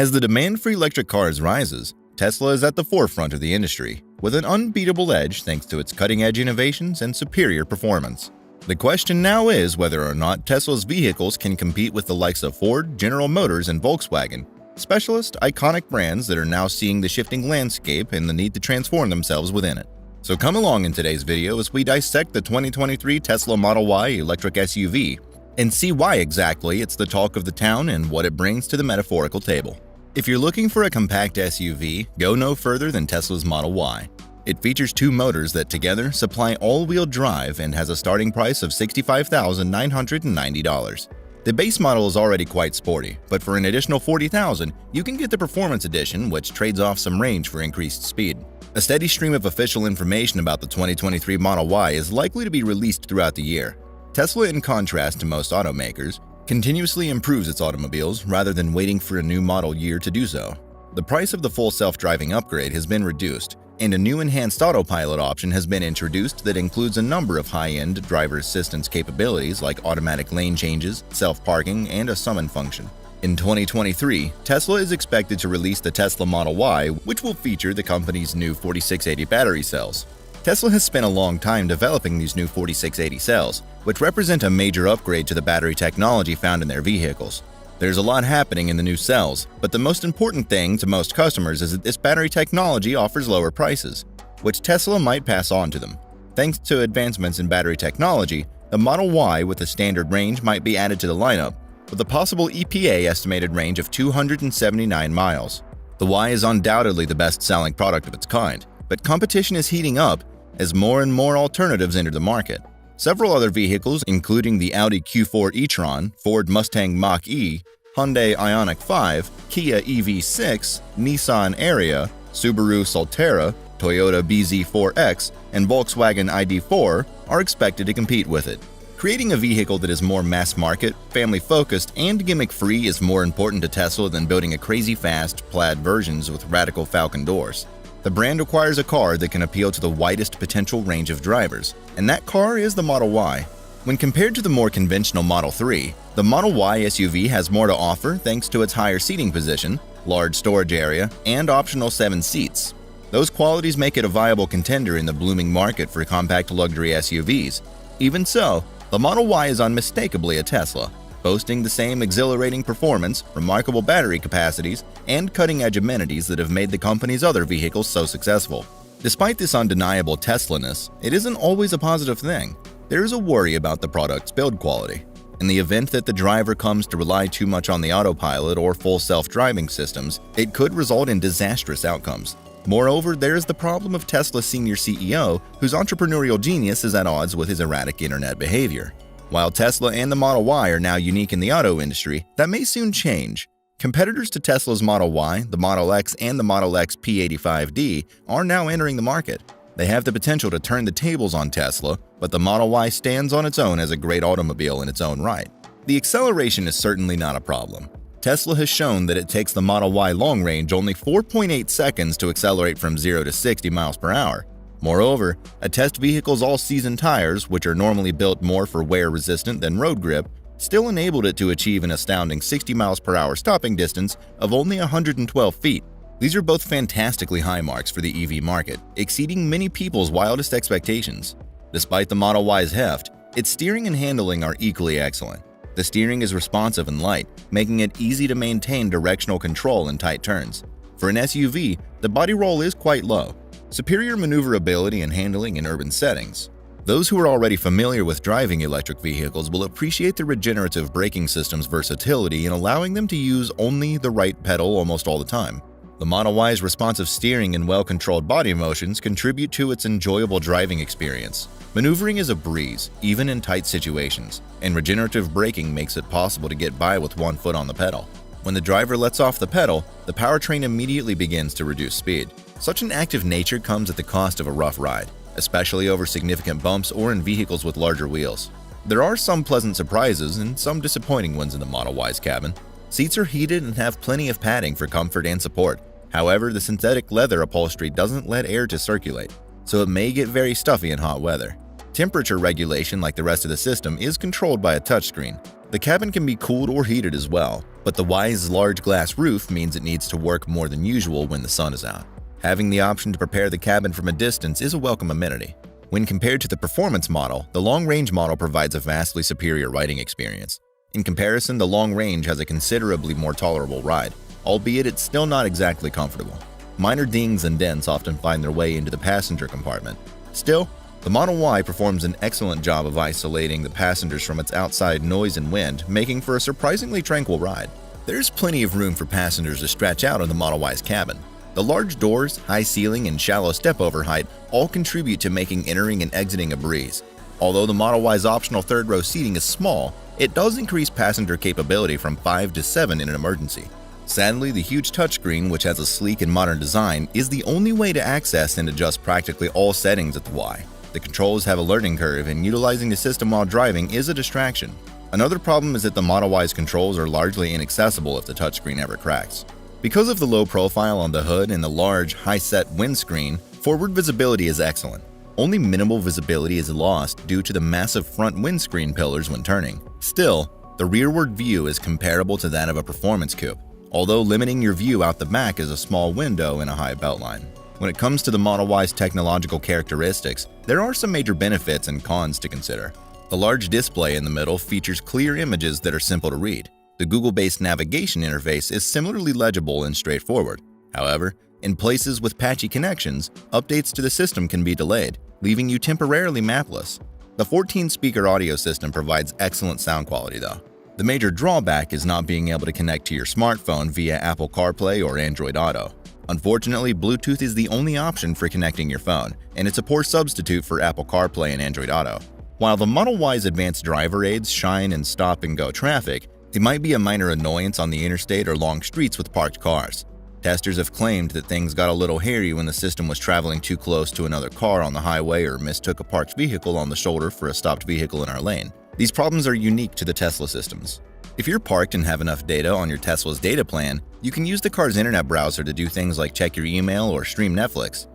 As the demand for electric cars rises, Tesla is at the forefront of the industry, with an unbeatable edge thanks to its cutting-edge innovations and superior performance. The question now is whether or not Tesla's vehicles can compete with the likes of Ford, General Motors, and Volkswagen, specialist, iconic brands that are now seeing the shifting landscape and the need to transform themselves within it. So come along in today's video as we dissect the 2023 Tesla Model Y electric SUV and see why exactly it's the talk of the town and what it brings to the metaphorical table. If you're looking for a compact SUV, go no further than Tesla's Model Y. It features two motors that together supply all-wheel drive and has a starting price of $65,990. The base model is already quite sporty, but for an additional $40,000, you can get the Performance Edition, which trades off some range for increased speed. A steady stream of official information about the 2023 Model Y is likely to be released throughout the year. Tesla, in contrast to most automakers, continuously improves its automobiles rather than waiting for a new model year to do so. The price of the full self-driving upgrade has been reduced, and a new enhanced autopilot option has been introduced that includes a number of high-end driver assistance capabilities like automatic lane changes, self-parking, and a summon function. In 2023, Tesla is expected to release the Tesla Model Y, which will feature the company's new 4680 battery cells. Tesla has spent a long time developing these new 4680 cells, which represent a major upgrade to the battery technology found in their vehicles. There's a lot happening in the new cells, but the most important thing to most customers is that this battery technology offers lower prices, which Tesla might pass on to them. Thanks to advancements in battery technology, the Model Y with a standard range might be added to the lineup, with a possible EPA estimated range of 279 miles. The Y is undoubtedly the best-selling product of its kind, but competition is heating up as more and more alternatives enter the market. Several other vehicles, including the Audi Q4 e-tron, Ford Mustang Mach-E, Hyundai Ioniq 5, Kia EV6, Nissan Ariya, Subaru Solterra, Toyota BZ4X, and Volkswagen ID.4 are expected to compete with it. Creating a vehicle that is more mass-market, family-focused, and gimmick-free is more important to Tesla than building a crazy fast, plaid versions with radical Falcon doors. The brand requires a car that can appeal to the widest potential range of drivers, and that car is the Model Y. When compared to the more conventional Model 3, the Model Y SUV has more to offer thanks to its higher seating position, large storage area, and optional 7 seats. Those qualities make it a viable contender in the blooming market for compact luxury SUVs. Even so, the Model Y is unmistakably a Tesla, boasting the same exhilarating performance, remarkable battery capacities, and cutting-edge amenities that have made the company's other vehicles so successful. Despite this undeniable Tesla-ness, it isn't always a positive thing. There is a worry about the product's build quality. In the event that the driver comes to rely too much on the autopilot or full self-driving systems, it could result in disastrous outcomes. Moreover, there is the problem of Tesla's senior CEO, whose entrepreneurial genius is at odds with his erratic internet behavior. While Tesla and the Model Y are now unique in the auto industry, that may soon change. Competitors to Tesla's Model Y, the Model X, and the Model X P85D are now entering the market. They have the potential to turn the tables on Tesla, but the Model Y stands on its own as a great automobile in its own right. The acceleration is certainly not a problem. Tesla has shown that it takes the Model Y long range only 4.8 seconds to accelerate from 0 to 60 miles per hour. Moreover, a test vehicle's all-season tires, which are normally built more for wear-resistant than road grip, still enabled it to achieve an astounding 60 miles per hour stopping distance of only 112 feet. These are both fantastically high marks for the EV market, exceeding many people's wildest expectations. Despite the Model Y's heft, its steering and handling are equally excellent. The steering is responsive and light, making it easy to maintain directional control in tight turns. For an SUV, the body roll is quite low. Superior maneuverability and handling in urban settings. Those who are already familiar with driving electric vehicles will appreciate the regenerative braking system's versatility in allowing them to use only the right pedal almost all the time. The Model Y's responsive steering and well-controlled body motions contribute to its enjoyable driving experience. Maneuvering is a breeze, even in tight situations, and regenerative braking makes it possible to get by with one foot on the pedal. When the driver lets off the pedal, the powertrain immediately begins to reduce speed. Such an active nature comes at the cost of a rough ride, especially over significant bumps or in vehicles with larger wheels. There are some pleasant surprises and some disappointing ones in the Model Y's cabin. Seats are heated and have plenty of padding for comfort and support. However, the synthetic leather upholstery doesn't let air to circulate, so it may get very stuffy in hot weather. Temperature regulation, like the rest of the system, is controlled by a touchscreen. The cabin can be cooled or heated as well, but the Y's large glass roof means it needs to work more than usual when the sun is out. Having the option to prepare the cabin from a distance is a welcome amenity. When compared to the performance model, the long-range model provides a vastly superior riding experience. In comparison, the long range has a considerably more tolerable ride, albeit it's still not exactly comfortable. Minor dings and dents often find their way into the passenger compartment. Still, the Model Y performs an excellent job of isolating the passengers from its outside noise and wind, making for a surprisingly tranquil ride. There's plenty of room for passengers to stretch out in the Model Y's cabin. The large doors, high ceiling, and shallow step-over height all contribute to making entering and exiting a breeze. Although the Model Y's optional third-row seating is small, it does increase passenger capability from 5 to 7 in an emergency. Sadly, the huge touchscreen, which has a sleek and modern design, is the only way to access and adjust practically all settings at the Y. The controls have a learning curve, and utilizing the system while driving is a distraction. Another problem is that the Model Y's controls are largely inaccessible if the touchscreen ever cracks. Because of the low profile on the hood and the large, high-set windscreen, forward visibility is excellent. Only minimal visibility is lost due to the massive front windscreen pillars when turning. Still, the rearward view is comparable to that of a performance coupe, although limiting your view out the back is a small window and a high beltline. When it comes to the Model Y's technological characteristics, there are some major benefits and cons to consider. The large display in the middle features clear images that are simple to read. The Google-based navigation interface is similarly legible and straightforward. However, in places with patchy connections, updates to the system can be delayed, leaving you temporarily mapless. The 14-speaker audio system provides excellent sound quality though. The major drawback is not being able to connect to your smartphone via Apple CarPlay or Android Auto. Unfortunately, Bluetooth is the only option for connecting your phone, and it's a poor substitute for Apple CarPlay and Android Auto. While the Model Y's advanced driver aids shine in stop-and-go traffic, they might be a minor annoyance on the interstate or long streets with parked cars. Testers have claimed that things got a little hairy when the system was traveling too close to another car on the highway or mistook a parked vehicle on the shoulder for a stopped vehicle in our lane. These problems are unique to the Tesla systems. If you're parked and have enough data on your Tesla's data plan, you can use the car's internet browser to do things like check your email or stream Netflix.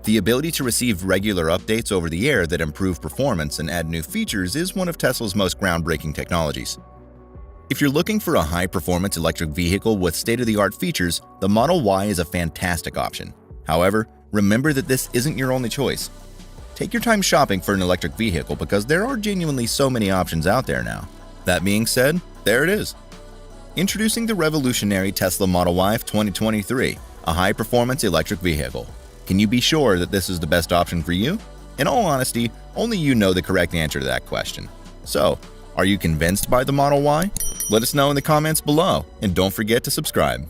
The ability to receive regular updates over the air that improve performance and add new features is one of Tesla's most groundbreaking technologies. If you're looking for a high-performance electric vehicle with state-of-the-art features, the Model Y is a fantastic option. However, remember that this isn't your only choice. Take your time shopping for an electric vehicle because there are genuinely so many options out there now. That being said, there it is. Introducing the revolutionary Tesla Model Y 2023, a high-performance electric vehicle. Can you be sure that this is the best option for you? In all honesty, only you know the correct answer to that question. So, are you convinced by the Model Y? Let us know in the comments below, and don't forget to subscribe.